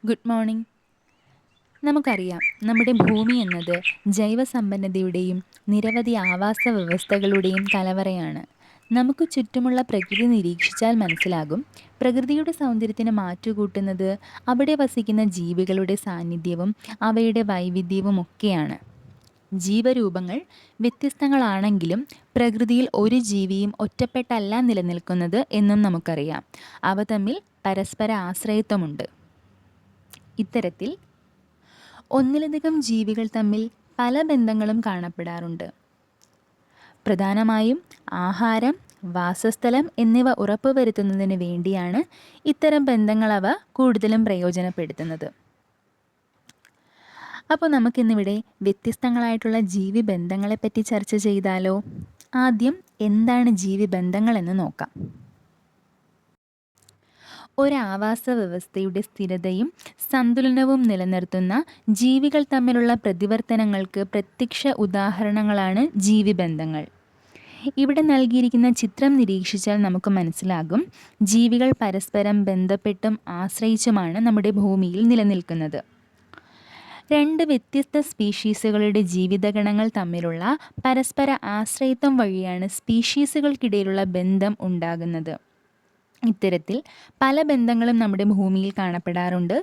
Good morning. നമുക്കറിയാം, നമ്മുടെ ഭൂമി എന്നത് ജൈവസമ്പന്നതയുടെയും നിരവധി ആവാസ വ്യവസ്ഥകളുടെയും കലവറയാണ്. നമുക്ക് ചുറ്റുമുള്ള പ്രകൃതി നിരീക്ഷിച്ചാൽ മനസ്സിലാകും, പ്രകൃതിയുടെ സൗന്ദര്യത്തിന് മാറ്റുകൂട്ടുന്നത് അവിടെ വസിക്കുന്ന ജീവികളുടെ സാന്നിധ്യവും അവയുടെ വൈവിധ്യവും ഒക്കെയാണ്. ജീവരൂപങ്ങൾ വ്യത്യസ്തങ്ങളാണെങ്കിലും പ്രകൃതിയിൽ ഒരു ജീവിയും ഒറ്റപ്പെട്ടല്ല നിലനിൽക്കുന്നത് എന്നും നമുക്കറിയാം. അവ തമ്മിൽ പരസ്പര ആശ്രയത്വമുണ്ട്. ഇത്തരത്തിൽ ഒന്നിലധികം ജീവികൾ തമ്മിൽ പല ബന്ധങ്ങളും കാണപ്പെടാറുണ്ട്. പ്രധാനമായും ആഹാരം, വാസസ്ഥലം എന്നിവ ഉറപ്പുവരുത്തുന്നതിന് വേണ്ടിയാണ് ഇത്തരം ബന്ധങ്ങൾ അവ കൂടുതലും പ്രയോജനപ്പെടുത്തുന്നത്. അപ്പോൾ നമുക്കിന്നിവിടെ വ്യത്യസ്തങ്ങളായിട്ടുള്ള ജീവിബന്ധങ്ങളെപ്പറ്റി ചർച്ച ചെയ്താലോ? ആദ്യം എന്താണ് ജീവിബന്ധങ്ങളെന്ന് നോക്കാം. ഒരാവാസ വ്യവസ്ഥയുടെ സ്ഥിരതയും സന്തുലനവും നിലനിർത്തുന്ന ജീവികൾ തമ്മിലുള്ള പ്രതിവർത്തനങ്ങൾക്ക് പ്രത്യക്ഷ ഉദാഹരണങ്ങളാണ് ജീവിബന്ധങ്ങൾ. ഇവിടെ നൽകിയിരിക്കുന്ന ചിത്രം നിരീക്ഷിച്ചാൽ നമുക്ക് മനസ്സിലാകും, ജീവികൾ പരസ്പരം ബന്ധപ്പെട്ടും ആശ്രയിച്ചുമാണ് നമ്മുടെ ഭൂമിയിൽ നിലനിൽക്കുന്നത്. രണ്ട് വ്യത്യസ്ത സ്പീഷീസുകളുടെ ജീവിതഗണങ്ങൾ തമ്മിലുള്ള പരസ്പര ആശ്രയത്വം വഴിയാണ് സ്പീഷീസുകൾക്കിടയിലുള്ള ബന്ധം ഉണ്ടാകുന്നത്. ഇത്തരത്തിൽ പല ബന്ധങ്ങളും നമ്മുടെ ഭൂമിയിൽ കാണപ്പെടാറുണ്ട്.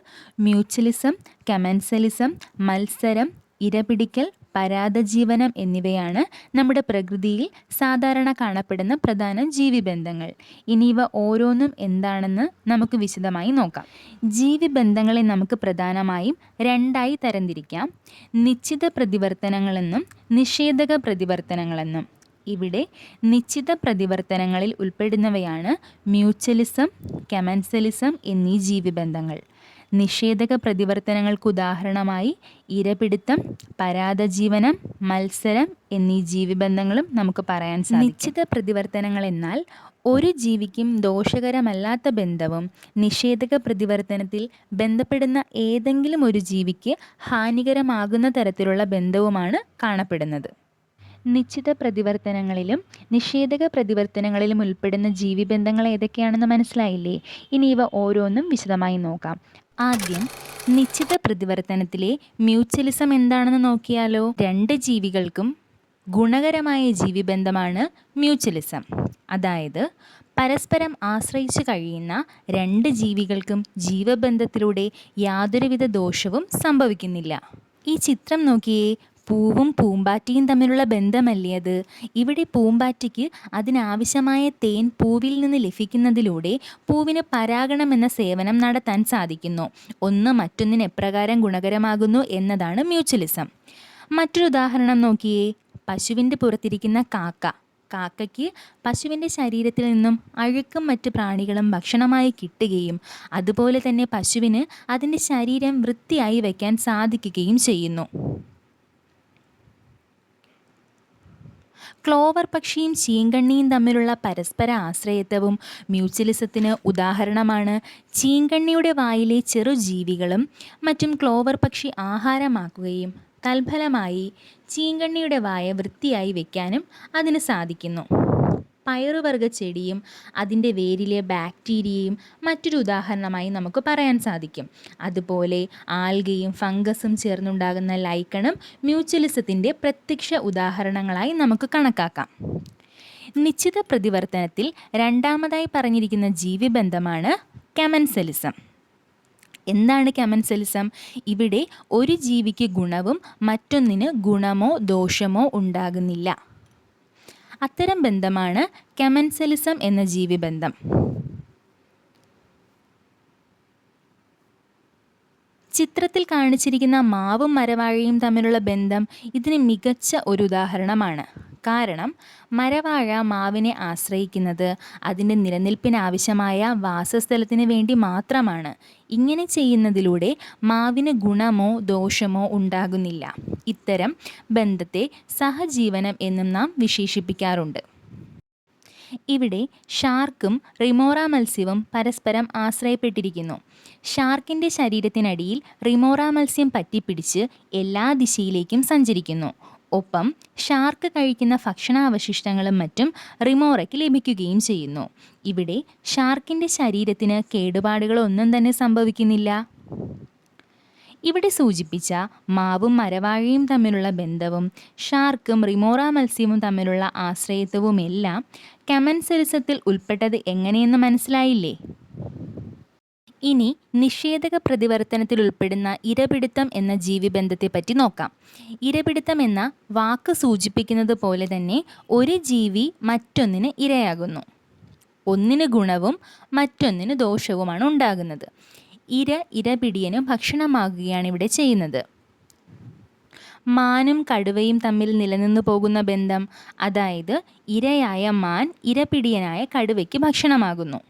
മ്യൂച്വലിസം, കമൻസലിസം, മത്സരം, ഇരപിടിക്കൽ, പരാദജീവനം എന്നിവയാണ് നമ്മുടെ പ്രകൃതിയിൽ സാധാരണ കാണപ്പെടുന്ന പ്രധാന ജീവിബന്ധങ്ങൾ. ഇനി ഇവ ഓരോന്നും എന്താണെന്ന് നമുക്ക് വിശദമായി നോക്കാം. ജീവിബന്ധങ്ങളെ നമുക്ക് പ്രധാനമായും രണ്ടായി തരംതിരിക്കാം: നിശ്ചിത പ്രതിവർത്തനങ്ങളെന്നും നിഷേധക പ്രതിവർത്തനങ്ങളെന്നും. ഇവിടെ നിശ്ചിത പ്രതിവർത്തനങ്ങളിൽ ഉൾപ്പെടുന്നവയാണ് മ്യൂച്വലിസം, കമൻസലിസം എന്നീ ജീവിബന്ധങ്ങൾ. നിഷേധക പ്രതിവർത്തനങ്ങൾക്ക് ഉദാഹരണമായി ഇരപിടുത്തം, പരാദജീവനം, മത്സരം എന്നീ ജീവിബന്ധങ്ങളും നമുക്ക് പറയാൻ സാധിക്കും. നിശ്ചിത പ്രതിവർത്തനങ്ങൾ എന്നാൽ ഒരു ജീവിക്കും ദോഷകരമല്ലാത്ത ബന്ധവും നിഷേധക പ്രതിവർത്തനത്തിൽ ബന്ധപ്പെടുന്ന ഏതെങ്കിലും ഒരു ജീവിക്ക് ഹാനികരമാകുന്ന തരത്തിലുള്ള ബന്ധവുമാണ് കാണപ്പെടുന്നത്. നിശ്ചിത പ്രതിവർത്തനങ്ങളിലും നിഷേധക പ്രതിവർത്തനങ്ങളിലും ഉൾപ്പെടുന്ന ജീവിബന്ധങ്ങൾ ഏതൊക്കെയാണെന്ന് മനസ്സിലായില്ലേ? ഇനി ഇവ ഓരോന്നും വിശദമായി നോക്കാം. ആദ്യം നിശ്ചിത പ്രതിവർത്തനത്തിലെ മ്യൂച്വലിസം എന്താണെന്ന് നോക്കിയാലോ? രണ്ട് ജീവികൾക്കും ഗുണകരമായ ജീവിബന്ധമാണ് മ്യൂച്വലിസം. അതായത് പരസ്പരം ആശ്രയിച്ച് കഴിയുന്ന രണ്ട് ജീവികൾക്കും ജീവബന്ധത്തിലൂടെ യാതൊരുവിധ ദോഷവും സംഭവിക്കുന്നില്ല. ഈ ചിത്രം നോക്കിയേ, പൂവും പൂമ്പാറ്റയും തമ്മിലുള്ള ബന്ധമല്ലേ അത്? ഇവിടെ പൂമ്പാറ്റയ്ക്ക് അതിനാവശ്യമായ തേൻ പൂവിൽ നിന്ന് ലഭിക്കുന്നതിലൂടെ പൂവിന് പരാഗണം എന്ന സേവനം നടത്താൻ സാധിക്കുന്നു. ഒന്ന് മറ്റൊന്നിന് എപ്രകാരം ഗുണകരമാകുന്നു എന്നതാണ് മ്യൂച്വലിസം. മറ്റൊരു ഉദാഹരണം നോക്കിയേ, പശുവിൻ്റെ പുറത്തിരിക്കുന്ന കാക്കയ്ക്ക് പശുവിൻ്റെ ശരീരത്തിൽ നിന്നും അഴുക്കും മറ്റ് പ്രാണികളും ഭക്ഷണമായി കിട്ടുകയും അതുപോലെ തന്നെ പശുവിന് അതിൻ്റെ ശരീരം വൃത്തിയായി വയ്ക്കാൻ സാധിക്കുകയും ചെയ്യുന്നു. ക്ലോവർ പക്ഷിയും ചീങ്കണ്ണിയും തമ്മിലുള്ള പരസ്പര ആശ്രയത്വവും മ്യൂച്വലിസത്തിന് ഉദാഹരണമാണ്. ചീങ്കണ്ണിയുടെ വായിലെ ചെറുജീവികളും മറ്റും ക്ലോവർ പക്ഷി ആഹാരമാക്കുകയും തൽഫലമായി ചീങ്കണ്ണിയുടെ വായ വൃത്തിയായി വയ്ക്കാനും അതിന് സാധിക്കുന്നു. പയറുവർഗ്ഗ ചെടിയും അതിൻ്റെ വേരിലെ ബാക്ടീരിയയും മറ്റൊരു ഉദാഹരണമായി നമുക്ക് പറയാൻ സാധിക്കും. അതുപോലെ ആൽഗയും ഫംഗസും ചേർന്നുണ്ടാകുന്ന ലൈക്കണും മ്യൂച്വലിസത്തിൻ്റെ പ്രത്യക്ഷ ഉദാഹരണങ്ങളായി നമുക്ക് കണക്കാക്കാം. നിശ്ചിത പ്രതിവർത്തനത്തിൽ രണ്ടാമതായി പറഞ്ഞിരിക്കുന്ന ജീവിബന്ധമാണ് കമൻസലിസം. എന്താണ് കമൻസലിസം? ഇവിടെ ഒരു ജീവിക്ക് ഗുണവും മറ്റൊന്നിന് ഗുണമോ ദോഷമോ ഉണ്ടാകുന്നില്ല. അത്തരം ബന്ധമാണ് കമൻസലിസം എന്ന ജീവിബന്ധം. ചിത്രത്തിൽ കാണിച്ചിരിക്കുന്ന മാവും മരവാഴയും തമ്മിലുള്ള ബന്ധം ഇതിന് മികച്ച ഒരു ഉദാഹരണമാണ്. കാരണം മരവാഴ മാവിനെ ആശ്രയിക്കുന്നത് അതിൻ്റെ നിലനിൽപ്പിനാവശ്യമായ വാസസ്ഥലത്തിന് വേണ്ടി മാത്രമാണ്. ഇങ്ങനെ ചെയ്യുന്നതിലൂടെ മാവിന് ഗുണമോ ദോഷമോ ഉണ്ടാകുന്നില്ല. ഇത്തരം ബന്ധത്തെ സഹജീവനം എന്നും നാം വിശേഷിപ്പിക്കാറുണ്ട്. ഇവിടെ ഷാർക്കും റിമോറ മത്സ്യവും പരസ്പരം ആശ്രയപ്പെട്ടിരിക്കുന്നു. ഷാർക്കിൻ്റെ ശരീരത്തിനടിയിൽ റിമോറ മത്സ്യം പറ്റിപ്പിടിച്ച് എല്ലാ ദിശയിലേക്കും സഞ്ചരിക്കുന്നു. ഒപ്പം ഷാർക്ക് കഴിക്കുന്ന ഭക്ഷണാവശിഷ്ടങ്ങളും മറ്റും റിമോറയ്ക്ക് ലഭിക്കുകയും ചെയ്യുന്നു. ഇവിടെ ഷാർക്കിൻ്റെ ശരീരത്തിന് കേടുപാടുകളൊന്നും തന്നെ സംഭവിക്കുന്നില്ല. ഇവിടെ സൂചിപ്പിച്ച മാവും മരവാഴയും തമ്മിലുള്ള ബന്ധവും ഷാർക്കും റിമോറ മത്സ്യവും തമ്മിലുള്ള ആശ്രയത്വവുമെല്ലാം കമൻസെറിസത്തിൽ ഉൾപ്പെട്ടത് എങ്ങനെയെന്ന് മനസ്സിലായില്ലേ? ഇനി നിഷേധക പ്രതിവർത്തനത്തിൽ ഉൾപ്പെടുന്ന ഇരപിടുത്തം എന്ന ജീവിബന്ധത്തെപ്പറ്റി നോക്കാം. ഇരപിടുത്തം എന്ന വാക്ക് സൂചിപ്പിക്കുന്നത് പോലെ തന്നെ ഒരു ജീവി മറ്റൊന്നിന് ഇരയാകുന്നു. ഒന്നിന് ഗുണവും മറ്റൊന്നിന് ദോഷവുമാണ് ഉണ്ടാകുന്നത്. ഇരപിടിയന് ഭക്ഷണമാകുകയാണ് ഇവിടെ ചെയ്യുന്നത്. മാനും കടുവയും തമ്മിൽ നിലനിന്നു പോകുന്ന ബന്ധം, അതായത് ഇരയായ മാൻ ഇരപിടിയനായ കടുവയ്ക്ക് ഭക്ഷണമാകുന്നു.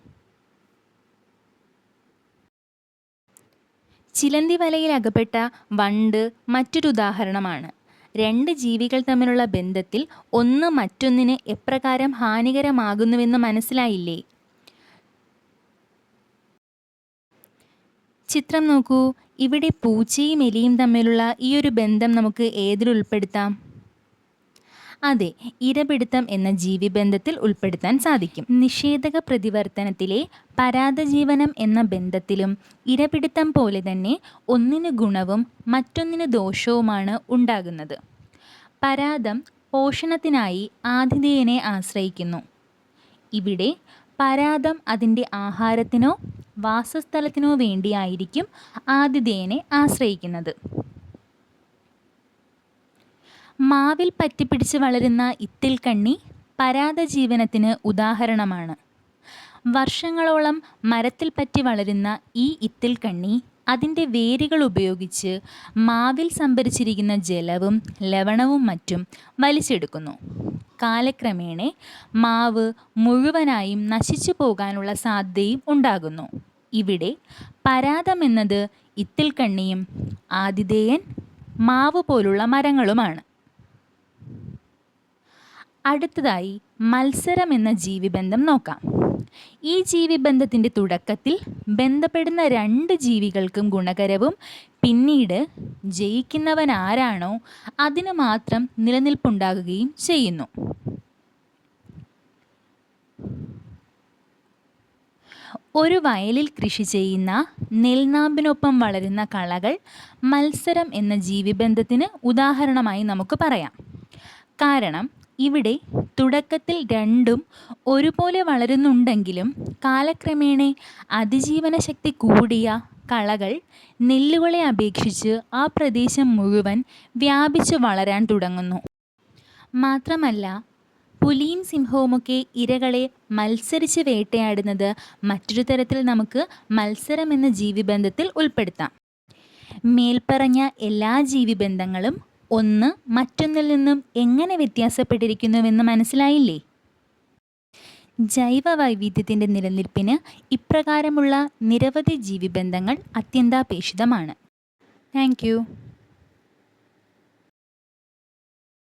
ചിലന്തി വലയിൽ അകപ്പെട്ട വണ്ട് മറ്റൊരു ഉദാഹരണമാണ്. രണ്ട് ജീവികൾ തമ്മിലുള്ള ബന്ധത്തിൽ ഒന്ന് മറ്റൊന്നിന് എപ്രകാരം ഹാനികരമാകുന്നുവെന്ന് മനസ്സിലായില്ലേ? ചിത്രം നോക്കൂ. ഇവിടെ പൂച്ചയും എലിയും തമ്മിലുള്ള ഈ ഒരു ബന്ധം നമുക്ക് ഏതിൽ ഉൾപ്പെടുത്താം? അതെ, ഇരപിടുത്തം എന്ന ജീവിബന്ധത്തിൽ ഉൾപ്പെടുത്താൻ സാധിക്കും. നിഷേധക പ്രതിവർത്തനത്തിലെ പരാദജീവനം എന്ന ബന്ധത്തിലും ഇരപിടുത്തം പോലെ തന്നെ ഒന്നിന് ഗുണവും മറ്റൊന്നിന് ദോഷവുമാണ് ഉണ്ടാകുന്നത്. പരാദം പോഷണത്തിനായി ആതിഥേയനെ ആശ്രയിക്കുന്നു. ഇവിടെ പരാദം അതിൻ്റെ ആഹാരത്തിനോ വാസസ്ഥലത്തിനോ വേണ്ടിയായിരിക്കും ആതിഥേയനെ ആശ്രയിക്കുന്നത്. മാവിൽ പറ്റിപ്പിടിച്ച് വളരുന്ന ഇത്തിൽക്കണ്ണി പരാദജീവനത്തിന് ഉദാഹരണമാണ്. വർഷങ്ങളോളം മരത്തിൽ പറ്റി വളരുന്ന ഈ ഇത്തിൽക്കണ്ണി അതിൻ്റെ വേരുകൾ ഉപയോഗിച്ച് മാവിൽ സംഭരിച്ചിരിക്കുന്ന ജലവും ലവണവും മറ്റും വലിച്ചെടുക്കുന്നു. കാലക്രമേണ മാവ് മുഴുവനായും നശിച്ചു പോകാനുള്ള സാധ്യതയും ഉണ്ടാകുന്നു. ഇവിടെ പരാദം എന്നത് ഇത്തിൽക്കണ്ണിയും ആതിഥേയൻ മാവ് പോലുള്ള മരങ്ങളുമാണ്. അടുത്തതായി മത്സരം എന്ന ജീവിബന്ധം നോക്കാം. ഈ ജീവിബന്ധത്തിൻ്റെ തുടക്കത്തിൽ ബന്ധപ്പെടുന്ന രണ്ട് ജീവികൾക്കും ഗുണകരവും പിന്നീട് ജയിക്കുന്നവൻ ആരാണോ അതിന് മാത്രം നിലനിൽപ്പുണ്ടാകുകയും ചെയ്യുന്നു. ഒരു വയലിൽ കൃഷി ചെയ്യുന്ന നെൽനാമ്പിനൊപ്പം വളരുന്ന കളകൾ മത്സരം എന്ന ജീവിബന്ധത്തിന് ഉദാഹരണമായി നമുക്ക് പറയാം. കാരണം ഇവിടെ തുടക്കത്തിൽ രണ്ടും ഒരുപോലെ വളരുന്നുണ്ടെങ്കിലും കാലക്രമേണ അതിജീവന ശക്തി കൂടിയ കളകൾ നെല്ലുകളെ അപേക്ഷിച്ച് ആ പ്രദേശം മുഴുവൻ വ്യാപിച്ചു വളരാൻ തുടങ്ങുന്നു. മാത്രമല്ല, പുലിയും സിംഹവുമൊക്കെ ഇരകളെ മത്സരിച്ച് വേട്ടയാടുന്നത് മറ്റൊരു തരത്തിൽ നമുക്ക് മത്സരം എന്ന ജീവിബന്ധത്തിൽ ഉൾപ്പെടുത്താം. മേൽപ്പറഞ്ഞ എല്ലാ ജീവിബന്ധങ്ങളും ഒന്ന് മറ്റൊന്നിൽ നിന്നും എങ്ങനെ വ്യത്യാസപ്പെട്ടിരിക്കുന്നുവെന്ന് മനസ്സിലായില്ലേ? ജൈവ വൈവിധ്യത്തിൻ്റെ നിലനിൽപ്പിന് ഇപ്രകാരമുള്ള നിരവധി ജീവിബന്ധങ്ങൾ അത്യന്താപേക്ഷിതമാണ്. Thank you.